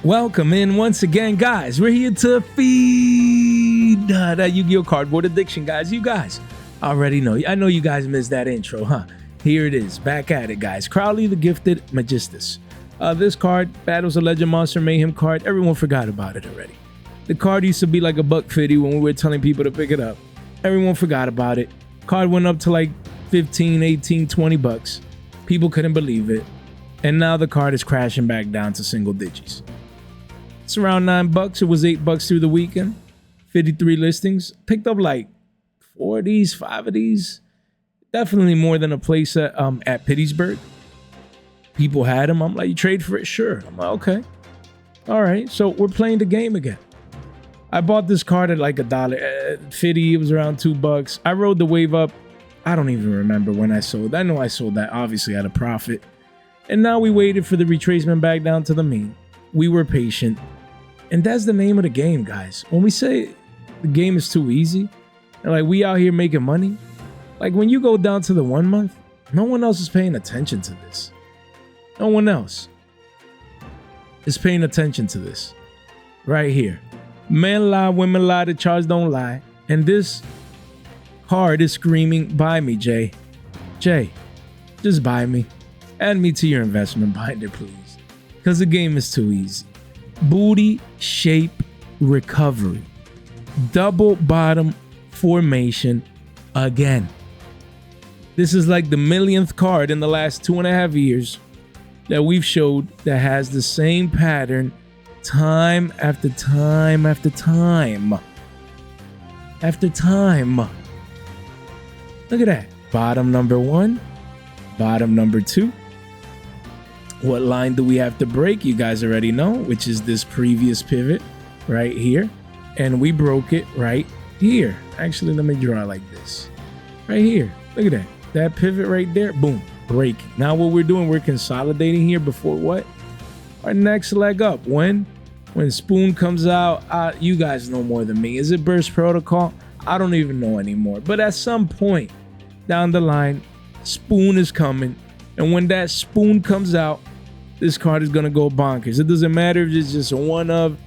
Welcome in once again, guys. We're here to feed that Yu-Gi-Oh cardboard addiction, guys. You guys already know. I know you guys missed that intro, huh? Here it is, back at it, guys. Crowley the Gifted Magistus. This card, Battles of Legend Monster Mayhem card, everyone forgot about it already. The card used to be like $1.50 when we were telling people to pick it up. Everyone forgot about it. Card went up to like 15, 18, 20 bucks. People couldn't believe it. And now the card is crashing back down to single digits. It's around $9. It was $8 through the weekend. 53 listings. Picked up like 4 of these, 5 of these. Definitely more than a place at Pittsburgh. People had them. I'm like, you trade for it? Sure. I'm like, okay. All right. So we're playing the game again. I bought this card at like $1.50. It was around $2. I rode the wave up. I don't even remember when I sold. I know I sold that obviously at a profit. And now we waited for the retracement back down to the mean. We were patient. And that's the name of the game, guys. When we say the game is too easy, and like we out here making money, like when you go down to the 1 month, no one else is paying attention to this. No one else is paying attention to this. Right here. Men lie, women lie, the charts don't lie. And this card is screaming, buy me, Jay. Jay, just buy me. Add me to your investment binder, please. Because the game is too easy. Booty shape recovery. Double bottom formation again. This is like the millionth card in the last 2.5 years that we've showed that has the same pattern time after time after time. After time. Look at that. Bottom number 1. Bottom number 2. What line do we have to break? You guys already know, which is this previous pivot right here. And we broke it right here. Actually, let me draw it like this. Right here. Look at that. That pivot right there. Boom. Break. Now what we're doing, we're consolidating here before what? Our next leg up. When Spoon comes out, you guys know more than me. Is it Burst Protocol? I don't even know anymore. But at some point down the line, Spoon is coming. And when that Spoon comes out, this card is going to go bonkers. It doesn't matter if it's just one of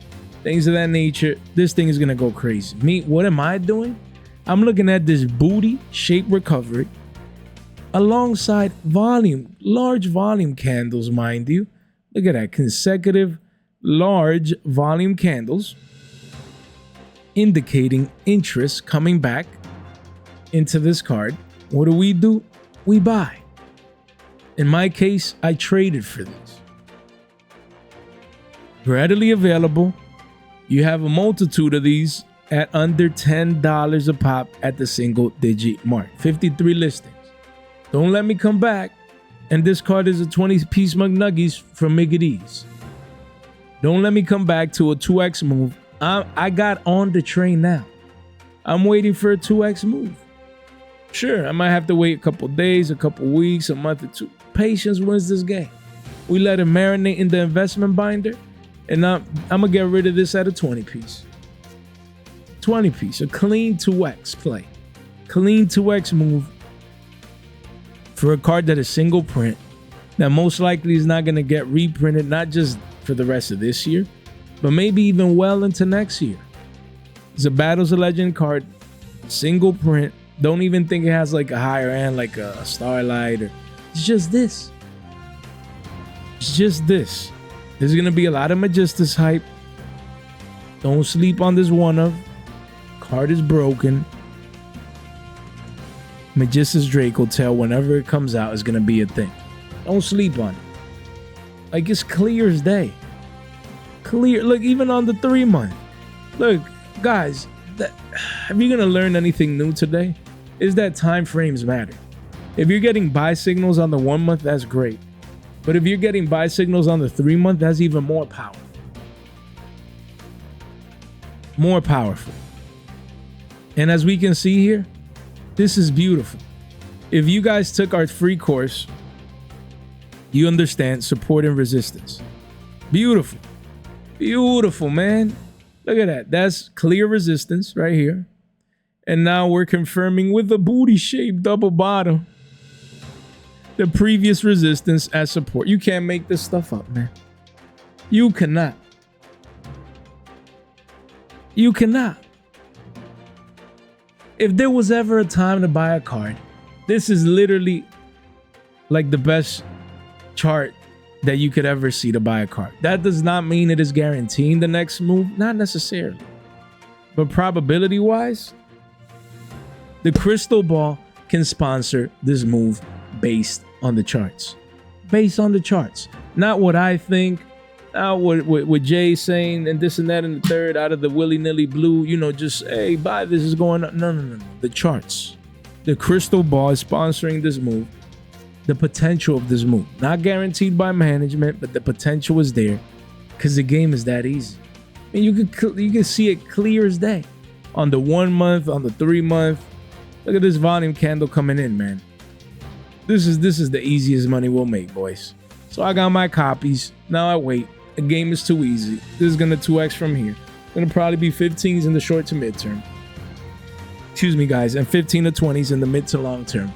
things of that nature. This thing is going to go crazy. Me, what am I doing? I'm looking at this booty shape recovery alongside volume, large volume candles, mind you. Look at that. Consecutive large volume candles indicating interest coming back into this card. What do? We buy. In my case, I traded for these. Readily available. You have a multitude of these at under $10 a pop at the single digit mark. 53 listings. Don't let me come back and this card is a 20-piece McNuggies from Miggity. Don't let me come back to a 2x move. I got on the train now. I'm waiting for a 2x move. Sure, I might have to wait a couple days, a couple weeks, a month or two. Patience wins this game. We let it marinate in the investment binder, and I'm gonna get rid of this at a 20-piece. 20-piece, a clean 2x play. Clean 2x move for a card that is single print, that most likely is not gonna get reprinted, not just for the rest of this year, but maybe even well into next year. It's a Battles of Legend card, single print. Don't even think it has like a higher end, like a Starlight. It's just this. It's just this. There's going to be a lot of Magistus hype. Don't sleep on this one of. Card is broken. Magistus Draco Tail, whenever it comes out, is going to be a thing. Don't sleep on it. Like, it's clear as day. Clear. Look, even on the 3-month. Look, guys, if you're going to learn anything new today, is that time frames matter. If you're getting buy signals on the 1 month, that's great. But if you're getting buy signals on the 3 month, that's even more powerful. More powerful. And as we can see here, this is beautiful. If you guys took our free course, you understand support and resistance. Beautiful. Beautiful, man. Look at that. That's clear resistance right here. And now we're confirming with a booty-shaped double bottom the previous resistance as support. You can't make this stuff up, man. You cannot. You cannot. If there was ever a time to buy a card, this is literally like the best chart that you could ever see to buy a card. That does not mean it is guaranteeing the next move, not necessarily. But probability wise, the crystal ball can sponsor this move based on the charts. Based on the charts. Not what I think, not what Jay's saying and this and that and the third out of the willy-nilly blue, you know, just, hey, buy this is going on. No. The charts. The crystal ball is sponsoring this move. The potential of this move. Not guaranteed by management, but the potential is there because the game is that easy. And you can see it clear as day. On the 1 month, on the 3 month. Look at this volume candle coming in, man. This is the easiest money we'll make, boys. So I got my copies. Now I wait. The game is too easy. This is gonna 2x from here. Gonna probably be 15s in the short to mid term. Excuse me, guys, and 15 to 20s in the mid to long term.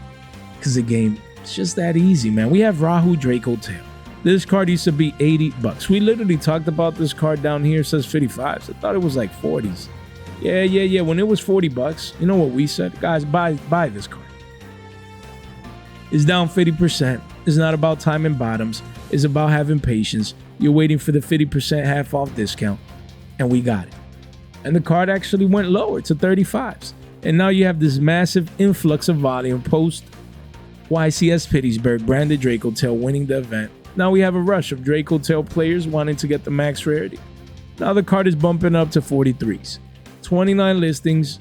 Because the game, it's just that easy, man. We have Rahu Draco Tail. This card used to be 80 bucks. We literally talked about this card down here. It says 55s. I thought it was like 40s. Yeah. When it was 40 bucks, you know what we said? Guys, buy this card. It's down 50%. It's not about timing bottoms. It's about having patience. You're waiting for the 50% half off discount. And we got it. And the card actually went lower to 35s. And now you have this massive influx of volume post YCS Pittsburgh branded Draco Tail winning the event. Now we have a rush of Draco Tail players wanting to get the max rarity. Now the card is bumping up to 43s. 29 listings.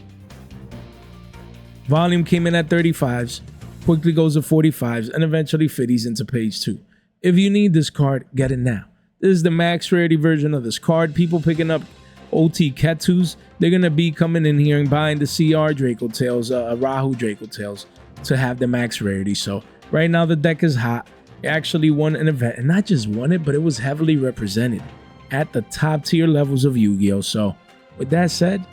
Volume came in at 35s. Quickly goes to 45s and eventually 50s into page 2. If you need this card, get it now. This is the max rarity version of this card. People picking up OT Ketus, they're going to be coming in here and buying the CR Draco Tails, Rahu Draco Tails to have the max rarity. So right now the deck is hot. It actually won an event, and not just won it, but it was heavily represented at the top tier levels of Yugioh. So with that said,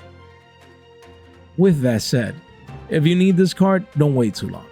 if you need this card, don't wait too long.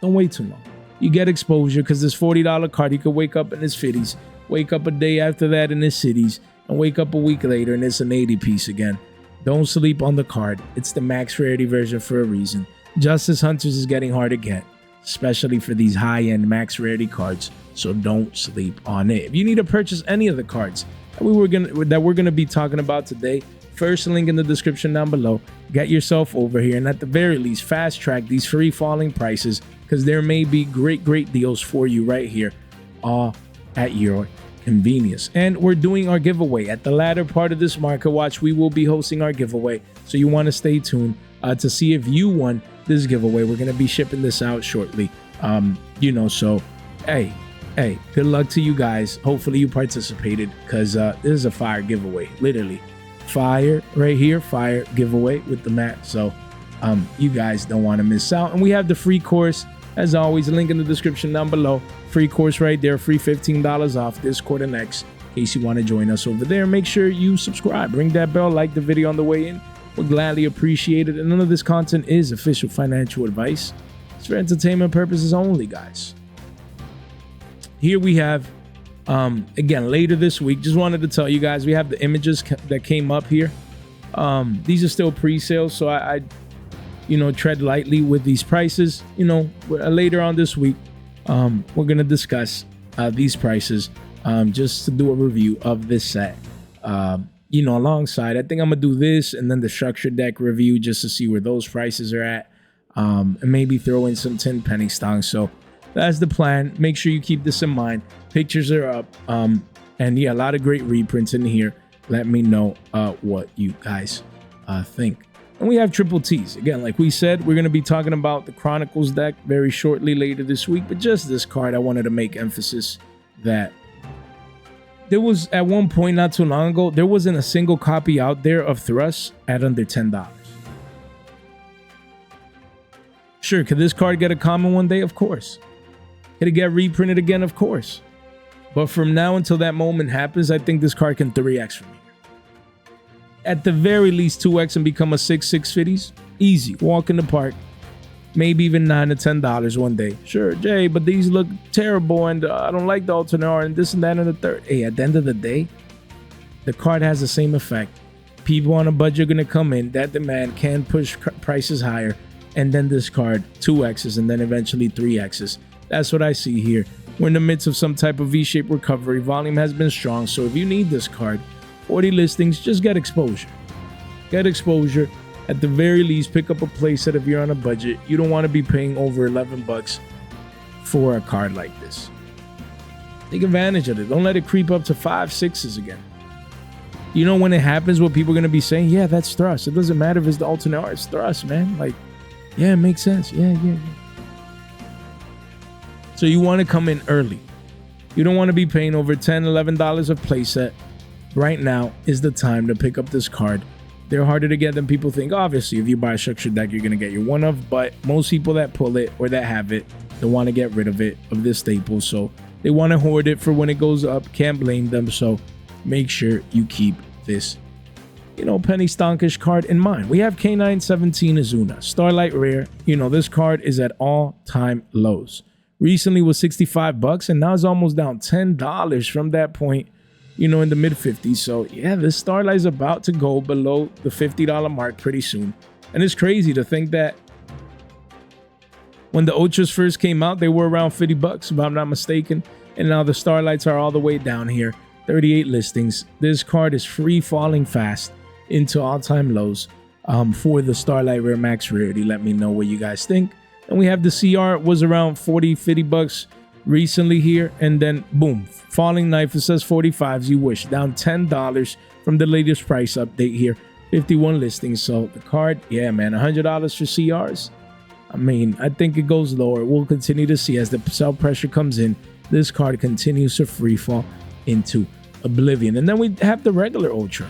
Don't wait too long. You get exposure because this $40 card, you could wake up in its 50s, wake up a day after that in its cities, and wake up a week later and it's an 80 piece again. Don't sleep on the card. It's the max rarity version for a reason. Justice Hunters is getting hard to get, especially for these high-end max rarity cards, so don't sleep on it. If you need to purchase any of the cards that we're gonna be talking about today, first link in the description down below. Get yourself over here and at the very least fast track these free falling prices because there may be great deals for you right here, all at your convenience. And we're doing our giveaway at the latter part of this market watch. We will be hosting our giveaway, so you want to stay tuned to see if you won this giveaway. We're going to be shipping this out shortly. So hey, good luck to you guys. Hopefully you participated because this is a fire giveaway. Literally fire right here, fire giveaway with the mat. So you guys don't want to miss out. And we have the free course, as always, link in the description down below. Free course right there, free $15 off Discord and X. In case you want to join us over there, make sure you subscribe, ring that bell, like the video on the way in. We'll gladly appreciate it. And none of this content is official financial advice. It's for entertainment purposes only, guys. Here we have, again, later this week, just wanted to tell you guys, we have the images that came up here. These are still pre-sales, so I tread lightly with these prices. Later on this week, we're going to discuss these prices just to do a review of this set. Alongside, I think I'm going to do this and then the structure deck review just to see where those prices are at. And maybe throw in some 10 penny stocks. So that's the plan. Make sure you keep this in mind. Pictures are up. And yeah, a lot of great reprints in here. Let me know what you guys think. And we have triple T's. Again, like we said, we're going to be talking about the Chronicles deck very shortly later this week. But just this card, I wanted to make emphasis that there was, at one point not too long ago, there wasn't a single copy out there of Thrust at under $10. Sure, could this card get a common one day? Of course. Could it get reprinted again? Of course. But from now until that moment happens, I think this card can 3x from here. At the very least 2x and become a 650s. Easy. Walk in the park. Maybe even $9 to $10 one day. Sure, Jay, but these look terrible and I don't like the alternate art and this and that and the third. Hey, at the end of the day, the card has the same effect. People on a budget are going to come in. That demand can push prices higher and then discard 2Xs and then eventually 3Xs. That's what I see here. We're in the midst of some type of V-shaped recovery. Volume has been strong, so if you need this card, 40 listings, just get exposure. Get exposure. At the very least, pick up a playset if you're on a budget. You don't want to be paying over 11 bucks for a card like this. Take advantage of it. Don't let it creep up to 5, 6s again. You know, when it happens, what people are going to be saying, yeah, that's thrust. It doesn't matter if it's the alternate art, it's thrust, man. Like, yeah, it makes sense. Yeah. So you want to come in early. You don't want to be paying over $10, $11 of playset. Right now is the time to pick up this card. They're harder to get than people think. Obviously, if you buy a structured deck, you're going to get your one of, but most people that pull it or that have it, they want to get rid of it, of this staple. So they want to hoard it for when it goes up. Can't blame them. So make sure you keep this, you know, penny stonkish card in mind. We have K917 Izuna, Starlight Rare. You know, this card is at all-time lows. Recently was 65 bucks and now it's almost down $10 from that point, you know, in the mid 50s. So yeah, this Starlight's about to go below the $50 mark pretty soon. And it's crazy to think that when the Ultras first came out, they were around 50 bucks, if I'm not mistaken. And now the Starlights are all the way down here, 38 listings. This card is free falling fast into all-time lows for the Starlight Rare Max Rarity. Let me know what you guys think. And we have the CR was around 40, 50 bucks recently here. And then boom, falling knife. It says 45s. You wish. Down $10 from the latest price update here. 51 listings. So the card, yeah, man, $100 for CRs. I mean, I think it goes lower. We'll continue to see as the sell pressure comes in. This card continues to free fall into oblivion. And then we have the regular Ultra.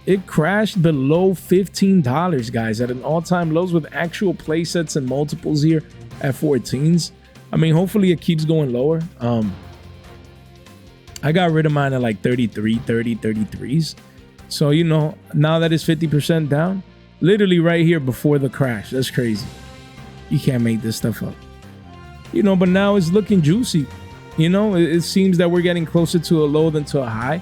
It crashed below $15, guys, at an all-time lows with actual play sets and multiples here at 14s. I mean, hopefully it keeps going lower. I got rid of mine at like 33, 30, 33s. So, you know, now that it's 50% down, literally right here before the crash. That's crazy. You can't make this stuff up. You know, but now it's looking juicy. You know, it seems that we're getting closer to a low than to a high.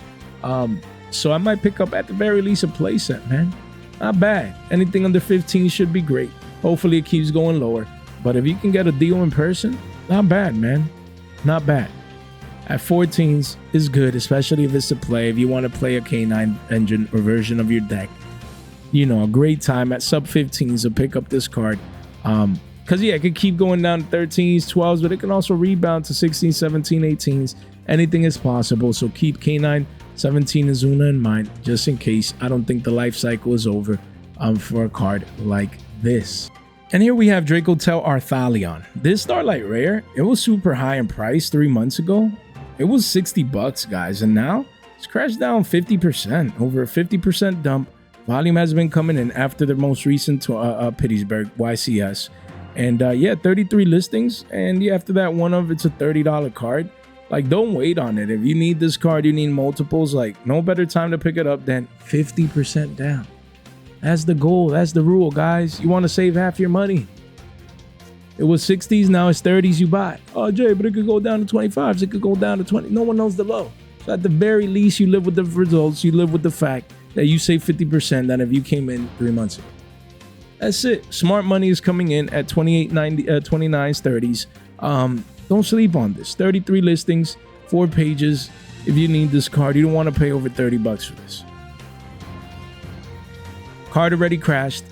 So I might pick up at the very least a playset, man. Not bad. Anything under 15 should be great. Hopefully it keeps going lower. But if you can get a deal in person, not bad, man. Not bad. At 14s is good, especially if it's to play. If you want to play a K9 engine or version of your deck, you know, a great time at sub 15s to pick up this card. Because, yeah, it could keep going down to 13s, 12s, but it can also rebound to 16s, 17, 18s. Anything is possible. So keep K9 17 Izuna in mind, just in case. I don't think the life cycle is over for a card like this. And here we have Draco Tail Arthalion. This Starlight Rare, it was super high in price 3 months ago. It was 60 bucks, guys, and now it's crashed down 50%, over a 50% dump. Volume has been coming in after the most recent Pittsburgh YCS. And yeah, 33 listings, and yeah, after that one of it's a $30 card. Like, don't wait on it. If you need this card, you need multiples. Like, no better time to pick it up than 50% down. That's the goal. That's the rule, guys. You want to save half your money. It was 60s, now it's 30s you buy. Oh, Jay, but it could go down to 25s. It could go down to 20. No one knows the low. So at the very least, you live with the results. You live with the fact that you save 50% than if you came in 3 months ago. That's it. Smart money is coming in at 28.90, 29s, 30s. Don't sleep on this. 33 listings, 4 pages. If you need this card, you don't want to pay over 30 bucks for this. Card already crashed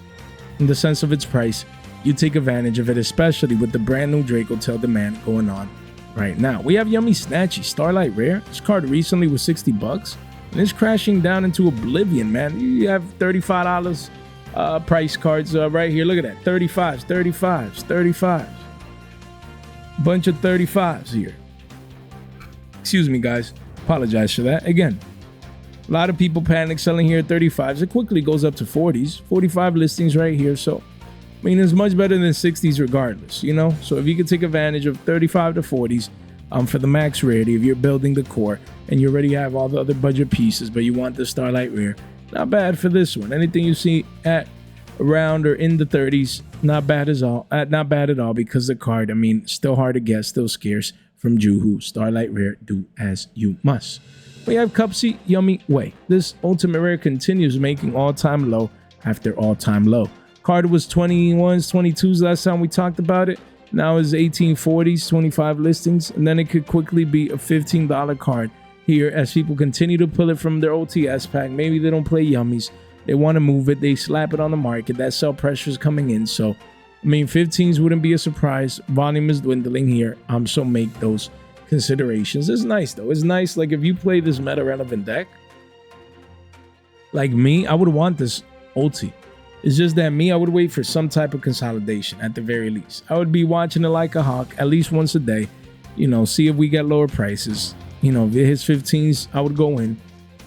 in the sense of its price. You take advantage of it, especially with the brand new Draco Tail demand going on right now. We have Yummy Snatchy, Starlight Rare. This card recently was 60 bucks. And it's crashing down into oblivion, man. You have $35 price cards right here. Look at that. 35s, 35s, 35s. Bunch of 35s here. Excuse me, guys. Apologize for that. Again, a lot of people panic selling here at 35s. It quickly goes up to 40s. 45 listings right here. So, I mean, it's much better than 60s regardless, you know? So if you can take advantage of 35 to 40s for the max rarity, if you're building the core and you already have all the other budget pieces, but you want the Starlight Rare, not bad for this one. Anything you see at around or in the 30s, not bad at all because the card, I mean, still hard to guess, still scarce from Juhu. Starlight Rare, do as you must. We have Cupsy Yummy Way. This ultimate rare continues making all-time low after all-time low. Card was 21s, 22s last time we talked about it. Now is 1840s, 25 listings, and then it could quickly be a $15 card here as people continue to pull it from their OTS pack. Maybe they don't play Yummies. They want to move it. They slap it on the market. That sell pressure is coming in. So, I mean, 15s wouldn't be a surprise. Volume is dwindling here. So make those considerations. It's nice, though. It's nice. Like, if you play this meta-relevant deck, like me, I would want this ulti. It's just that me, I would wait for some type of consolidation at the very least. I would be watching it like a hawk at least once a day. You know, see if we get lower prices. You know, if it hits 15s, I would go in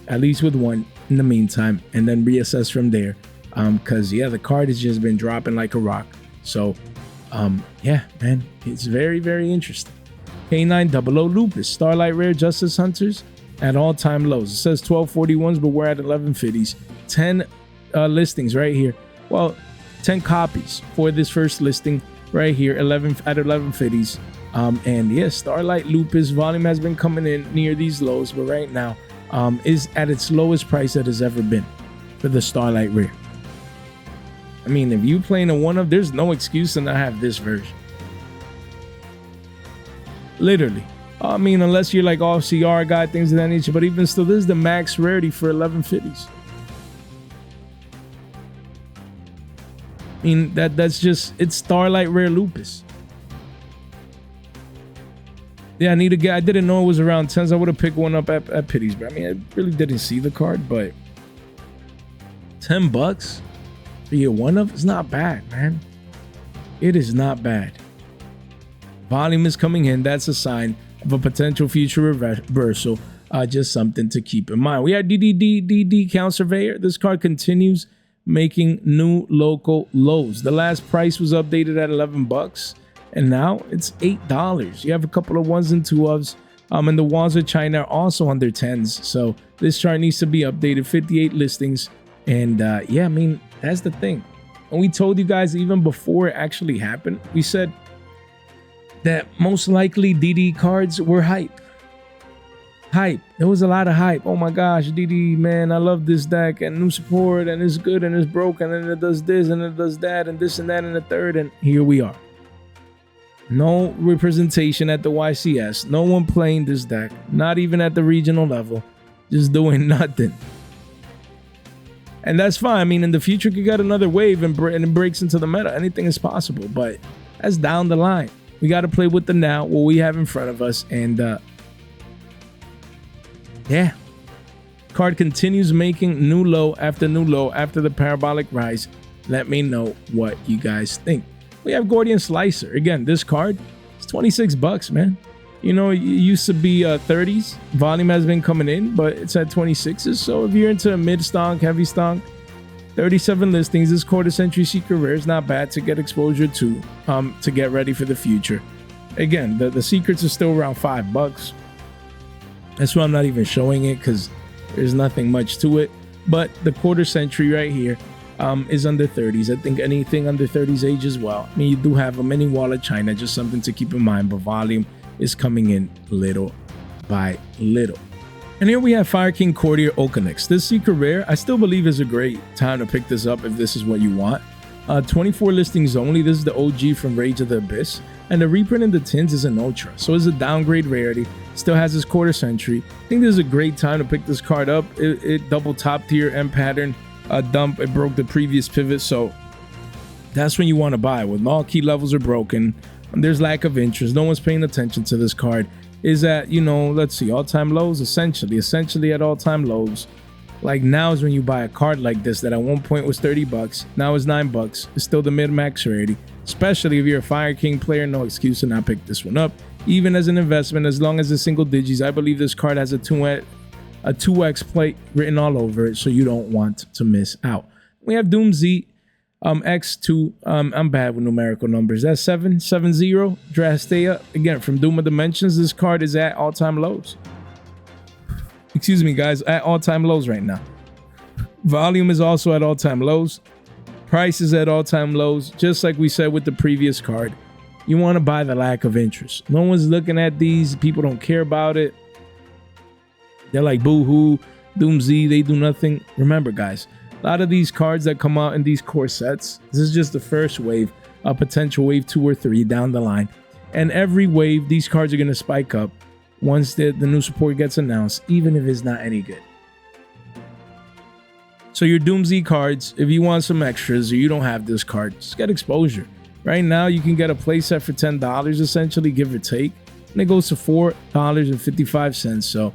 at least with one in the meantime and then reassess from there. Because, yeah, the card has just been dropping like a rock. So, yeah, man, it's very, very interesting. K900 Lupus, Starlight Rare Justice Hunters at all-time lows. It says 1241s, but we're at 1150s. 10 listings right here. Well, 10 copies for this first listing right here, 11 at 1150s. And yes, Starlight Lupus volume has been coming in near these lows, but right now is at its lowest price that has ever been for the Starlight Rare. I mean, if you playing a one of, there's no excuse to not have this version. Literally. I mean, unless you're like all CR guy, things of that nature, but even still, this is the max rarity for 1150s. I mean, that's just, it's Starlight Rare Lupus. Yeah, I didn't know it was around 10s. I would have picked one up at Pity's, but I mean, I really didn't see the card, but $10 for your one of, it's not bad, man. It is not bad. Volume is coming in. That's a sign of a potential future reversal. Just something to keep in mind. We have DDD Surveyor. This card continues making new local lows. The last price was updated at $11, and now it's $8. You have a couple of ones and two ofs, and the ones with China are also under 10s. So this chart needs to be updated. 58 listings, and yeah, I mean, that's the thing. And we told you guys even before it actually happened, we said that most likely DD cards were hype. There was a lot of hype. Oh my gosh, DD, man, I love this deck and new support and it's good and it's broken and it does this and it does that and this and that and the third, and here we are. No representation at the YCS. No one playing this deck. Not even at the regional level. Just doing nothing. And that's fine. I mean, in the future, you get another wave and it breaks into the meta. Anything is possible, but that's down the line. We got to play with the now, what we have in front of us, and yeah. Card continues making new low after the parabolic rise. Let me know what you guys think. We have Gordian Slicer. Again, this card is $26, man. You know, it used to be 30s. Volume has been coming in, but it's at 26s. So if you're into mid stonk, heavy stonk, 37 listings. This quarter century secret rare is not bad to get exposure to get ready for the future. Again, the secrets are still around $5. That's why I'm not even showing it, because there's nothing much to it. But the quarter century right here is under 30s. I think anything under 30s age as well. I mean, you do have a mini wallet China, just something to keep in mind, but volume is coming in little by little. And here we have Fire King Courtier Ulcanix. This secret rare, I still believe, is a great time to pick this up if this is what you want. 24 listings only. This is the OG from Rage of the Abyss. And the reprint in the tins is an ultra, so it's a downgrade rarity. Still has this quarter century. I think this is a great time to pick this card up. It double top tier M pattern dump. It broke the previous pivot, so that's when you want to buy. When all key levels are broken, and there's lack of interest, no one's paying attention to this card. Is at, you know, let's see, all-time lows, essentially at all-time lows. Like, now is when you buy a card like this that at one point was $30, now is $9. It's still the mid-max rarity. Especially if you're a Fire King player, no excuse to not pick this one up. Even as an investment, as long as it's single digits, I believe this card has a 2x plate written all over it, so you don't want to miss out. We have DoomZ X2. I'm bad with numerical numbers. That's 770 Drastea. Again, from Doom of Dimensions, this card is at all-time lows. Excuse me, guys, at all-time lows right now. Volume is also at all-time lows. Price is at all-time lows. Just like we said with the previous card, you want to buy the lack of interest. No one's looking at these. People don't care about it. They're like boo-hoo, DoomZ, they do nothing. Remember, guys, a lot of these cards that come out in these core sets, this is just the first wave, a potential wave 2 or 3 down the line. And every wave, these cards are going to spike up once the new support gets announced, even if it's not any good. So your DoomZ cards, if you want some extras or you don't have this card, just get exposure. Right now, you can get a playset for $10, essentially, give or take. And it goes to $4.55. So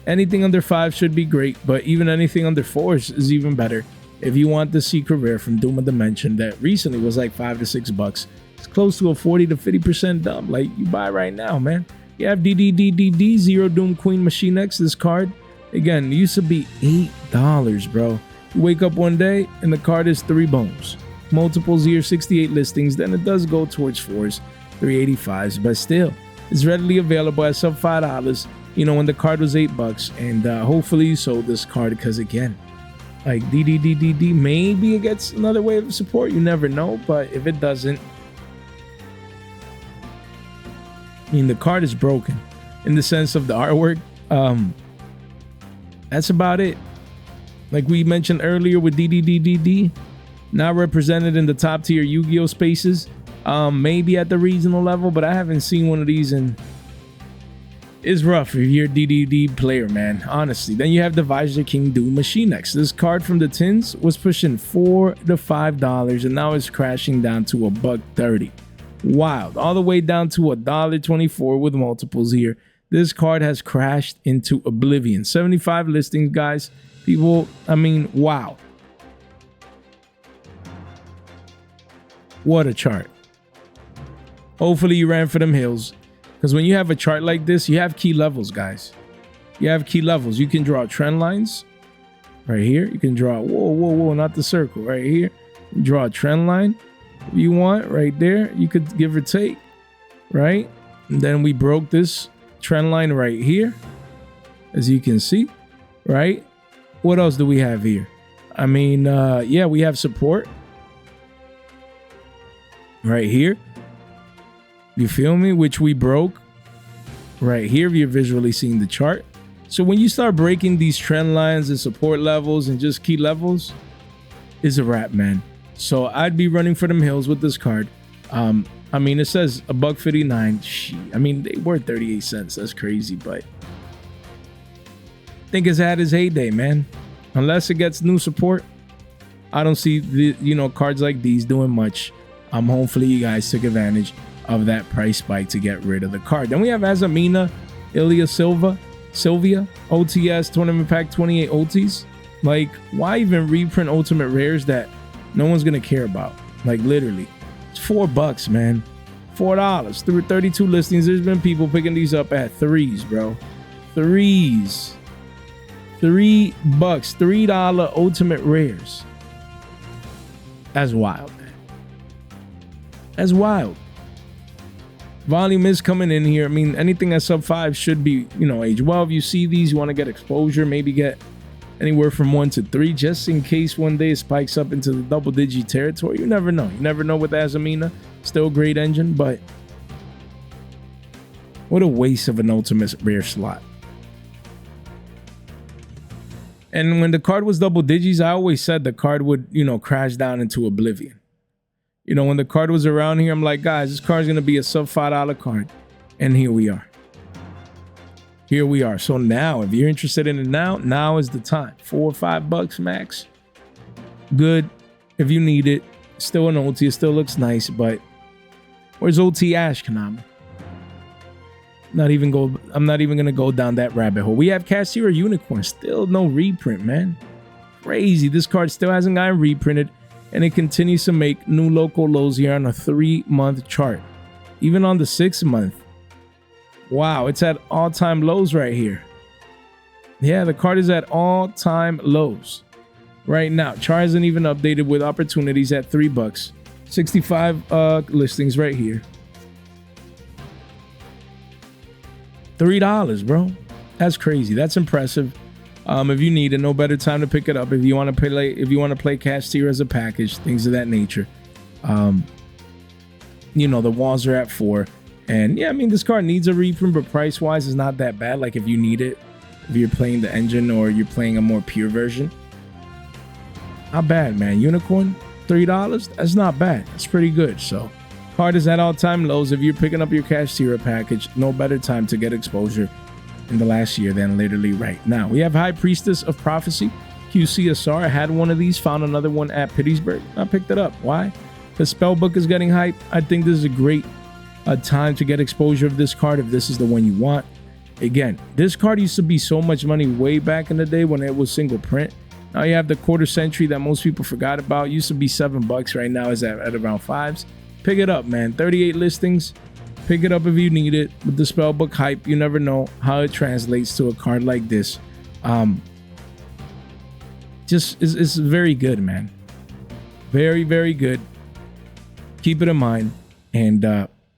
anything under 5 should be great, but even anything under 4 is even better. If you want the secret rare from Doom of Dimension that recently was like $5 to $6, it's close to a 40 to 50% dump. Like, you buy right now, man. You have DDD Zero Doom Queen Machine X, this card. Again, it used to be $8, bro. You wake up one day and the card is 3 bones. Multiples here, 68 listings, then it does go towards 4s, 385s, but still, it's readily available at sub $5, you know, when the card was $8, and hopefully you sold this card, because again, like DDD, maybe it gets another wave of support, you never know, but if it doesn't, I mean, the card is broken in the sense of the artwork. That's about it. Like we mentioned earlier with DDD, not represented in the top tier Yu-Gi-Oh spaces, maybe at the regional level, but I haven't seen one of these, and it's rough if you're a DDD player, man, honestly. Then you have the Visor King Doom Machine X. This card from the tins was pushing $4 to $5, and now it's crashing down to $1.30. Wild, all the way down to $1.24 with multiples here. This card has crashed into oblivion. 75 listings, guys. People, I mean, wow. What a chart. Hopefully you ran for them hills, because when you have a chart like this, you have key levels, guys. You have key levels. You can draw trend lines right here. You can draw, whoa, not the circle, right here. You draw a trend line if you want right there. You could give or take, right? And then we broke this trend line right here, as you can see, right? What else do we have here? I mean, yeah, we have support right here. You feel me? Which we broke right here. You're visually seeing the chart. So when you start breaking these trend lines and support levels and just key levels, is a wrap, man. So I'd be running for them hills with this card. I mean, it says $1.59. I mean, they were 38 cents. That's crazy, but I think it's had its heyday, man. Unless it gets new support, I don't see the, you know, cards like these doing much. Hopefully you guys took advantage of that price spike to get rid of the card. Then we have Azamina Sylvia OTS Tournament Pack 28 OTs. Like, why even reprint ultimate rares that no one's gonna care about? Like, literally, it's $4, man. $4 through 32 listings. There's been people picking these up at 3s, bro. 3s. $3, $3 ultimate rares. That's wild, man. That's wild. Volume is coming in here. I mean, anything at sub 5 should be, you know, age well. If you see these, you want to get exposure, maybe get anywhere from 1 to 3, just in case one day it spikes up into the double-digit territory. You never know. You never know with Azamina. Still a great engine, but what a waste of an ultimate rare slot. And when the card was double digits, I always said the card would, you know, crash down into oblivion. You know, when the card was around here, I'm like, guys, this card's going to be a sub $5 card. And here we are. Here we are. So now, if you're interested in it now is the time. $4 or $5 max. Good. If you need it. Still an OT. It still looks nice, but where's OT Ash, Konami? I'm not even going to go down that rabbit hole. We have Kashtira Unicorn. Still no reprint, man. Crazy. This card still hasn't gotten reprinted, and it continues to make new local lows here on a 3-month chart. Even on the 6-month. Wow, it's at all-time lows right here. Yeah, the card is at all-time lows right now. Chart isn't even updated with opportunities at $3. 65 listings right here. $3, bro. That's crazy. That's impressive. If you need it, no better time to pick it up. If you want to play Kashtira as a package, things of that nature. You know, the walls are at $4. And yeah, I mean, this card needs a reprint, but price-wise is not that bad. Like, if you need it, if you're playing the engine or you're playing a more pure version. Not bad, man. Unicorn, $3. That's not bad. That's pretty good. So card is at all-time lows. If you're picking up your Kashtira package, no better time to get exposure in the last year than literally right now. We have High Priestess of Prophecy, QCSR. I had one of these, found another one at Pittsburgh. I picked it up. Why? The Spellbook is getting hype. I think this is a great time to get exposure of this card if this is the one you want. Again, this card used to be so much money way back in the day when it was single print. Now you have the quarter century that most people forgot about. It used to be $7. Right now is at around 5s. Pick it up, man. 38 listings. Pick it up if you need it. With the Spellbook hype, you never know how it translates to a card like this. Just it's very good, man. Very, very good. Keep it in mind. And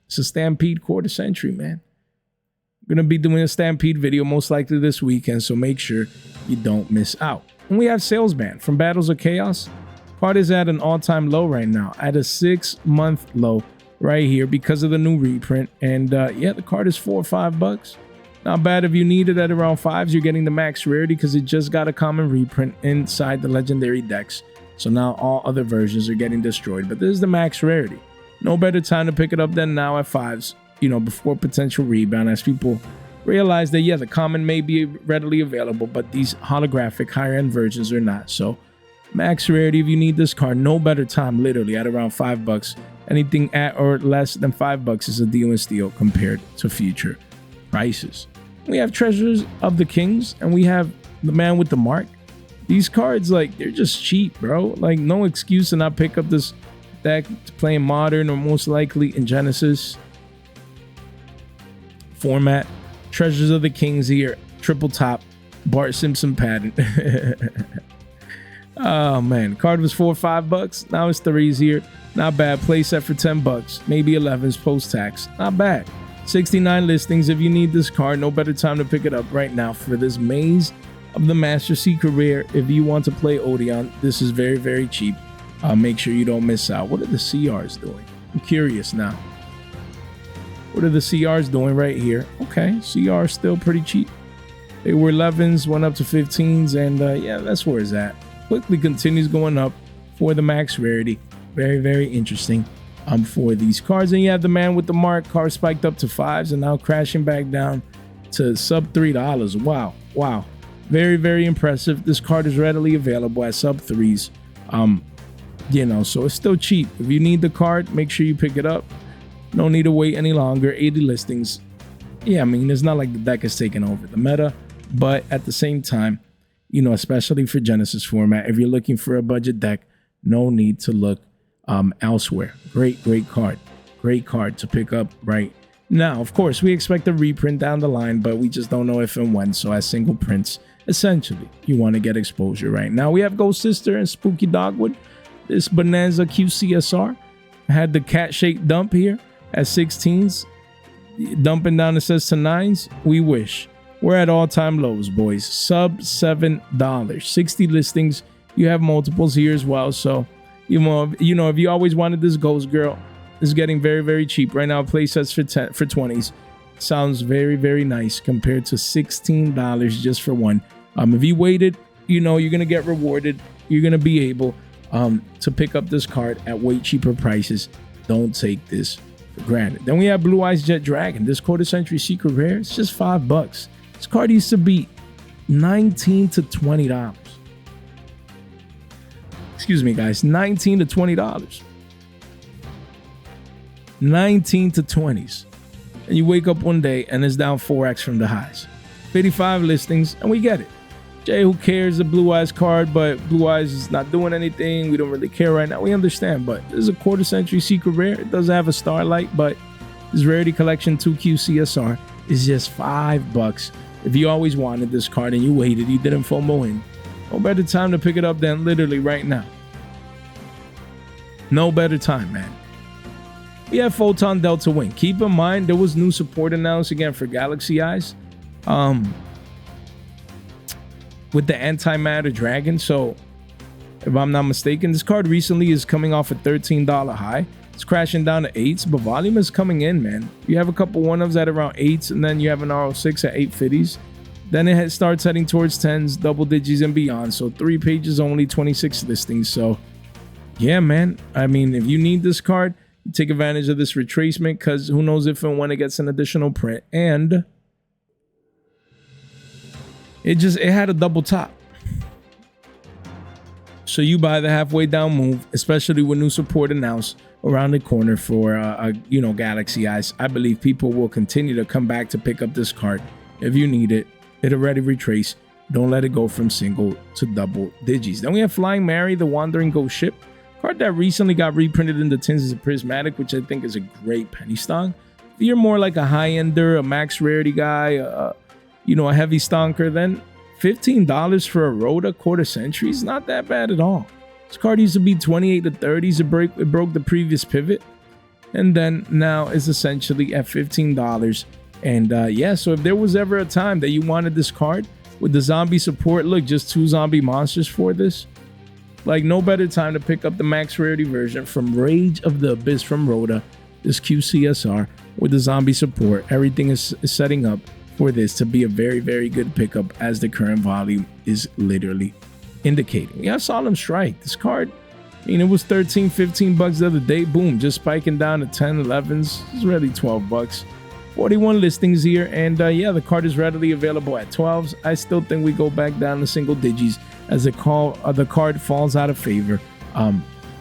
it's a Stampede quarter century, man. I'm gonna be doing a Stampede video most likely this weekend, so make sure you don't miss out. And we have Salesman from Battles of Chaos. Card is at an all-time low right now, at a 6-month low right here because of the new reprint. And yeah, the card is $4 or $5. Not bad if you need it at around 5s. You're getting the max rarity because it just got a common reprint inside the legendary decks. So now all other versions are getting destroyed, but this is the max rarity. No better time to pick it up than now at 5s, you know, before potential rebound, as people realize that, yeah, the common may be readily available, but these holographic higher end versions are not. So max rarity, if you need this card, no better time, literally at around $5. Anything at or less than $5 is a deal and steal compared to future prices. We have Treasures of the Kings, and we have the Man with the Mark. These cards, like, they're just cheap, bro. Like, no excuse to not pick up this deck to play in Modern or most likely in Genesis format. Treasures of the Kings here, triple top, Bart Simpson pattern. Oh man, card was $4 or $5. Now it's 3s here. Not bad. Play set for $10, maybe 11s post tax. Not bad. 69 listings. If you need this card, no better time to pick it up right now for this Maze of the Master Secret Rare. If you want to play Odeon, this is very, very cheap. Make sure you don't miss out. What are the CRs doing? I'm curious now. What are the CRs doing right here? Okay, CR is still pretty cheap. They were 11s, went up to 15s, and yeah, that's where it's at. Quickly continues going up for the max rarity. Very, very interesting for these cards. And you have the Man with the Mark card spiked up to 5s and now crashing back down to sub $3. Wow, wow. Very, very impressive. This card is readily available at sub 3s. You know, so it's still cheap. If you need the card, make sure you pick it up. No need to wait any longer. 80 listings. Yeah, I mean, it's not like the deck is taking over the meta, but at the same time, you know, especially for Genesis format, if you're looking for a budget deck, no need to look elsewhere. Great, great card. Great card to pick up right now. Of course, we expect a reprint down the line, but we just don't know if and when. So as single prints, essentially, you want to get exposure right now. We have Ghost Sister and Spooky Dogwood. This Bonanza QCSR had the cat shake dump here at 16s. Dumping down, it says to 9s. We wish. We're at all-time lows, boys. Sub $7. 60 listings. You have multiples here as well. So, you know, if you always wanted this Ghost Girl, it's getting very, very cheap. Right now, play sets for 20s. Sounds very, very nice compared to $16 just for one. If you waited, you know, you're going to get rewarded. You're going to be able to pick up this card at way cheaper prices. Don't take this for granted. Then we have Blue Eyes Jet Dragon. This quarter century secret rare. It's just $5. This card used to be $19 to $20. Excuse me, guys. $19 to $20. 19 to 20s. And you wake up one day and it's down 4x from the highs. 55 listings, and we get it. Jay, who cares? The Blue Eyes card, but Blue Eyes is not doing anything. We don't really care right now. We understand, but this is a quarter century secret rare. It doesn't have a starlight, but this Rarity Collection 2Q CSR is just $5. If you always wanted this card and you waited, you didn't FOMO in, no better time to pick it up than literally right now. No better time, man. We have Photon Delta Wing. Keep in mind, there was new support announced again for Galaxy Eyes. With the Antimatter Dragon. So, if I'm not mistaken, this card recently is coming off a $13 high. It's crashing down to 8s, but volume is coming in, man. You have a couple one-ofs at around 8s, and then you have an RO6 at 850s. Then it starts heading towards 10s, double digits and beyond. So 3 pages only, 26 listings. So yeah, man. I mean, if you need this card, take advantage of this retracement, because who knows if and when it gets an additional print. And it had a double top. So you buy the halfway down move, especially with new support announced around the corner for Galaxy Eyes. I believe people will continue to come back to pick up this card. If you need it, it already retrace. Don't let it go from single to double digits. Then we have Flying Mary, the Wandering Ghost Ship. Card that recently got reprinted in the tins as a prismatic, which I think is a great penny stock. If you're more like a high-ender, a max rarity guy, a heavy stonker, then $15 for a Rhoda quarter century is not that bad at all. This card used to be 28 to 30s. It broke the previous pivot, and then now is essentially at $15. And yeah, so if there was ever a time that you wanted this card with the zombie support, look, just 2 zombie monsters for this. Like, no better time to pick up the max rarity version from Rage of the Abyss from Rhoda, this QCSR with the zombie support. Everything is setting up for this to be a very, very good pickup, as the current volume is literally indicating. We have Solemn Strike. This card, I mean, it was 13, 15 bucks the other day. Boom, just spiking down to 10, 11s. It's really 12 bucks. 41 listings here, and yeah, the card is readily available at 12s. I still think we go back down to single digits as the card falls out of favor. Yeah,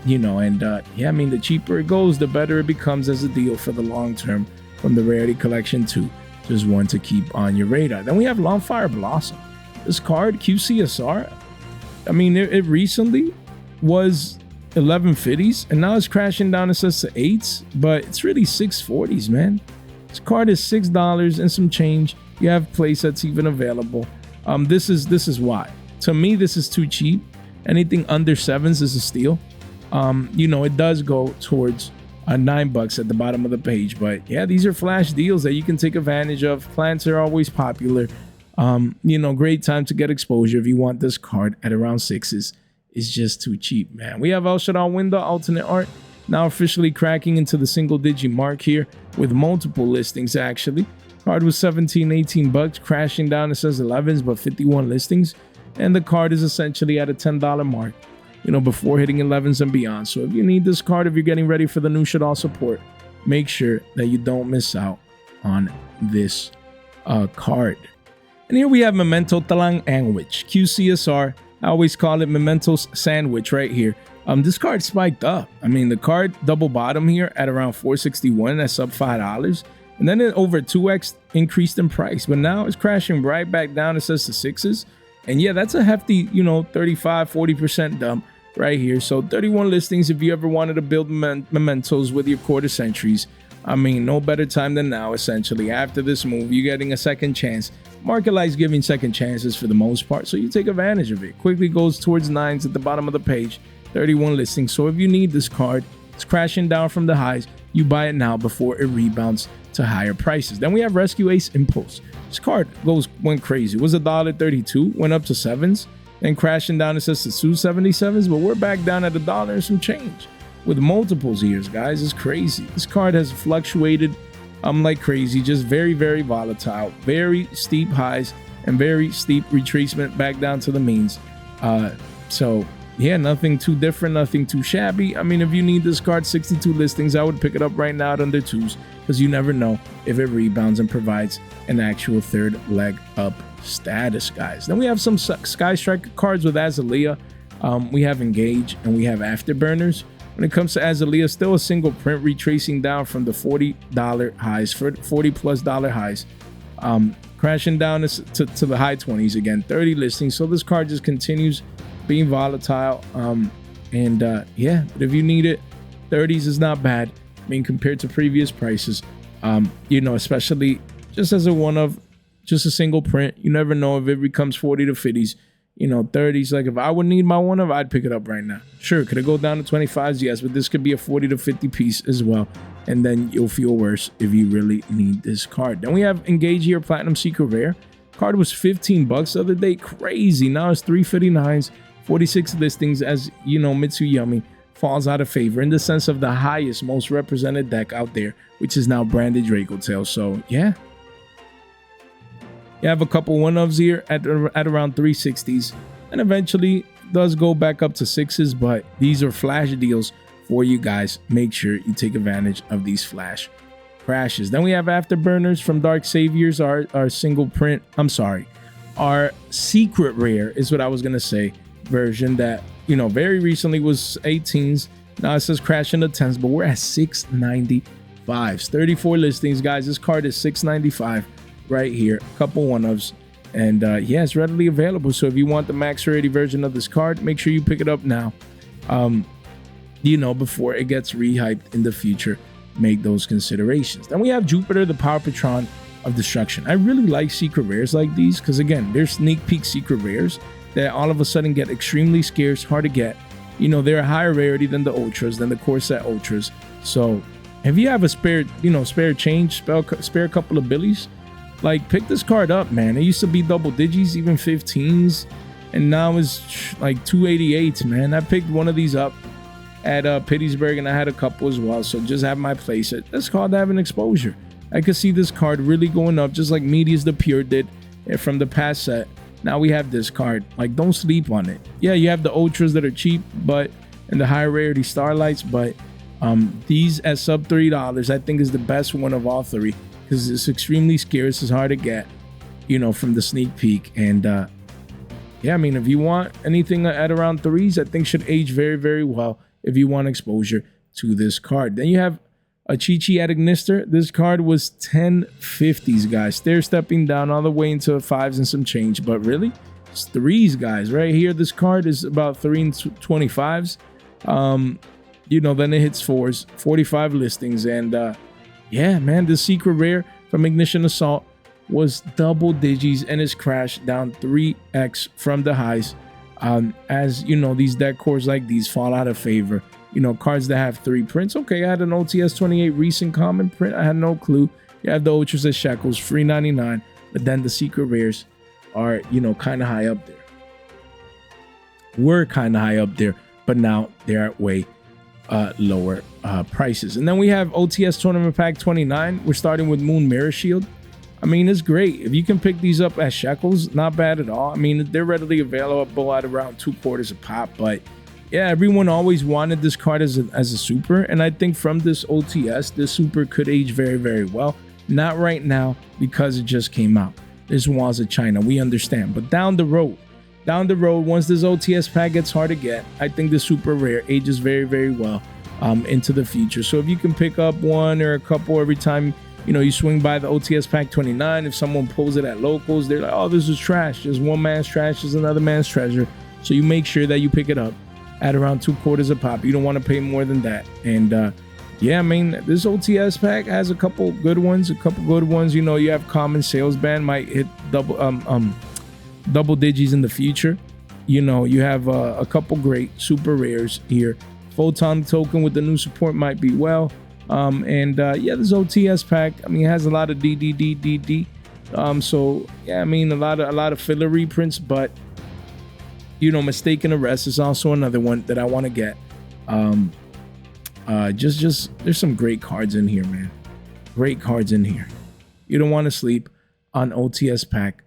I mean, the cheaper it goes, the better it becomes as a deal for the long term from the Rarity Collection 2. Just one to keep on your radar. Then we have Lonefire Blossom. This card, QCSR, I mean, it recently was 1150s, and now it's crashing down. It says to 8s, but it's really 640s, man. This card is $6 and some change. You have playsets even available. This is why. To me, this is too cheap. Anything under 7s is a steal. It does go towards $9 at the bottom of the page, but yeah, these are flash deals that you can take advantage of. Plants are always popular. Great time to get exposure if you want this card at around 6s. It's just too cheap, man. We have Shaddoll Winda alternate art now officially cracking into the single digit mark here with multiple listings. Actually, card was 17, 18 bucks, crashing down. It says 11s, but 51 listings, and the card is essentially at a $10 mark, before hitting 11s and beyond. So if you need this card, if you're getting ready for the new Shaddoll support, make sure that you don't miss out on this card. And here we have Memento Talang Angwich, QCSR. I always call it Memento's Sandwich right here. This card spiked up. I mean, the card double bottom here at around $4.61. That's up $5. And then it over 2x increased in price. But now it's crashing right back down. It says to 6s. And yeah, that's a hefty, 35, 40% dump right here. So 31 listings if you ever wanted to build mementos with your quarter centuries. I mean, no better time than now, essentially. After this move, you're getting a second chance. Market likes giving second chances for the most part, so you take advantage of it. Quickly goes towards 9s at the bottom of the page. 31 listings. So if you need this card, it's crashing down from the highs. You buy it now before it rebounds to higher prices. Then we have Rescue Ace Impulse. This card went crazy. It was $1.32, went up to 7s, and crashing down, it says to 277s, but we're back down at $1 and some change with multiples here, guys. It's crazy. This card has fluctuated like crazy, just very, very volatile, very steep highs and very steep retracement back down to the means. So yeah, nothing too different, nothing too shabby. I mean, if you need this card, 62 listings, I would pick it up right now at under 2s, because you never know if it rebounds and provides an actual third leg up status, guys. Then we have some Sky Striker cards with Azalea. We have Engage and we have Afterburners. When it comes to Azalea, still a single print, retracing down from the $40 highs, $40+ highs, crashing down to the high 20s again, 30 listings. So this card just continues being volatile. Yeah, but if you need it, 30s is not bad. I mean, compared to previous prices, especially just as just a single print, you never know if it becomes 40 to 50s. 30s, like if I would need my one of, I'd pick it up right now. Sure, could it go down to 25s? Yes, but this could be a 40 to 50 piece as well. And then you'll feel worse if you really need this card. Then we have Engage here, Platinum Secret Rare. Card was 15 bucks the other day. Crazy. Now it's 359s, 46 listings, as Mitsuyami falls out of favor in the sense of the highest, most represented deck out there, which is now branded Draco Tail. So yeah. You have a couple one-ofs here at around 360s, and eventually does go back up to 6s, but these are flash deals for you guys. Make sure you take advantage of these flash crashes. Then we have Afterburners from Dark Saviors, our single print, our secret rare is what I was gonna say, version that, you know, very recently was 18s. Now it says crash in the 10s, but we're at 695s. 34 listings, guys. This card is 695 right here. A couple one-ofs, and yeah, it's readily available. So if you want the max rarity version of this card, make sure you pick it up now, you know, before it gets rehyped in the future. Make those considerations. Then we have Jupiter, the power patron of destruction. I really like secret rares like these because, again, they're sneak peek secret rares that all of a sudden get extremely scarce, hard to get. You know, they're a higher rarity than the ultras, than the core set ultras. So if you have a spare, you know, spare change, spare couple of billies, like, pick this card up, man. It used to be double digits, even 15s, and now it's like 288s, man. I picked one of these up at Pittsburgh, and I had a couple as well, so just have my place. This card having exposure. I could see this card really going up, just like Medius the Pure did from the past set. Now we have this card. Like, don't sleep on it. Yeah, you have the ultras that are cheap, but and the higher rarity starlights, but these at sub $3, I think is the best one of all three because it's extremely scarce. It's hard to get, you know, from the sneak peek. And yeah, I mean, if you want anything at around 3s, I think should age very, very well if you want exposure to this card. Then you have Achichi at Ignister. This card was 1050s, guys. Stair stepping down all the way into 5s and some change, but really it's 3s, guys. Right here, this card is about 3 and 25s. You know, then it hits 4s, 45 listings, and yeah, man, the secret rare from Ignition Assault was double digits and it's crashed down 3x from the highs. As you know, these deck cores like these fall out of favor. You know, cards that have 3 prints. Okay, I had an OTS 28 recent common print. I had no clue. You have the ultras at Shackles, free 99, but then the secret rares are, you know, kind of high up there. Were kind of high up there, but now they're at way lower prices. And then we have OTS Tournament Pack 29. We're starting with Moon Mirror Shield. I mean, it's great. If you can pick these up at Shackles, not bad at all. I mean, they're readily available at around 2/4 a pop, but yeah, everyone always wanted this card as a super, and I think from this OTS, this super could age very, very well. Not right now because it just came out. There's walls of China, we understand, but down the road, once this OTS pack gets hard to get, I think the super rare ages very, very well into the future. So if you can pick up one or a couple every time, you know, you swing by the OTS pack 29, if someone pulls it at locals, they're like, oh, this is trash. Just one man's trash is another man's treasure. So you make sure that you pick it up at around 2/4 a pop. You don't want to pay more than that. And yeah, I mean, this OTS pack has a couple good ones. You know, you have common sales band, might hit double digits in the future. You know, you have a couple great super rares here. Photon token with the new support might be well. Yeah, this OTS pack, I mean, it has a lot of DDD. So yeah, I mean, a lot of filler reprints, but you know, Mistaken Arrest is also another one that I want to get. Just there's some great cards in here, man. Great cards in here. You don't want to sleep on OTS pack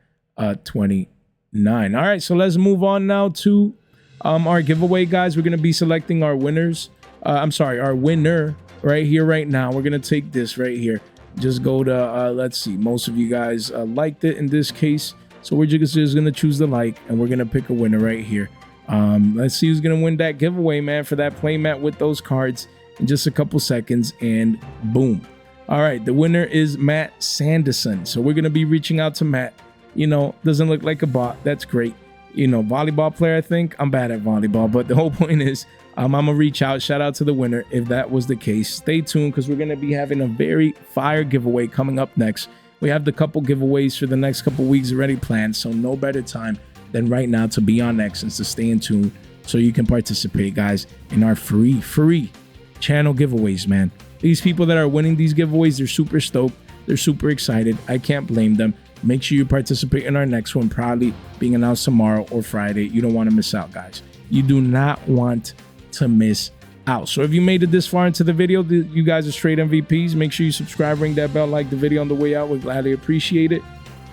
29. All right, so let's move on now to our giveaway, guys. We're gonna be selecting our winners. Our winner right here, right now. We're gonna take this right here. Just go to let's see. Most of you guys liked it in this case. So we're just gonna choose the like, and we're gonna pick a winner right here. Let's see who's gonna win that giveaway, man, for that playmat with those cards in just a couple seconds, and boom. All right, the winner is Matt Sanderson. So we're gonna be reaching out to Matt. You know, doesn't look like a bot. That's great. You know, volleyball player, I think. I'm bad at volleyball, but the whole point is I'm gonna reach out. Shout out to the winner if that was the case. Stay tuned because we're gonna be having a very fire giveaway coming up next. We have the couple giveaways for the next couple weeks already planned, so no better time than right now to be on X and to stay in tune so you can participate, guys, in our free channel giveaways, man. These people that are winning these giveaways, they're super stoked. They're super excited. I can't blame them. Make sure you participate in our next one, probably being announced tomorrow or Friday. You don't want to miss out, guys. You do not want to miss out. So if you made it this far into the video, you guys are straight MVPs. Make sure you subscribe, ring that bell, like the video on the way out. We gladly appreciate it.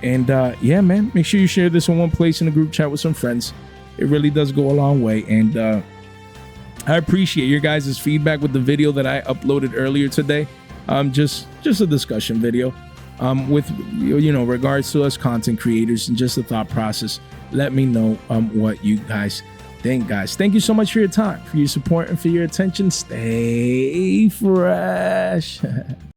And yeah, man, make sure you share this in one place in the group chat with some friends. It really does go a long way. And I appreciate your guys' feedback with the video that I uploaded earlier today. Just a discussion video with, you know, regards to us content creators and just the thought process. Let me know what you guys think, guys. Thank you so much for your time, for your support, and for your attention. Stay fresh.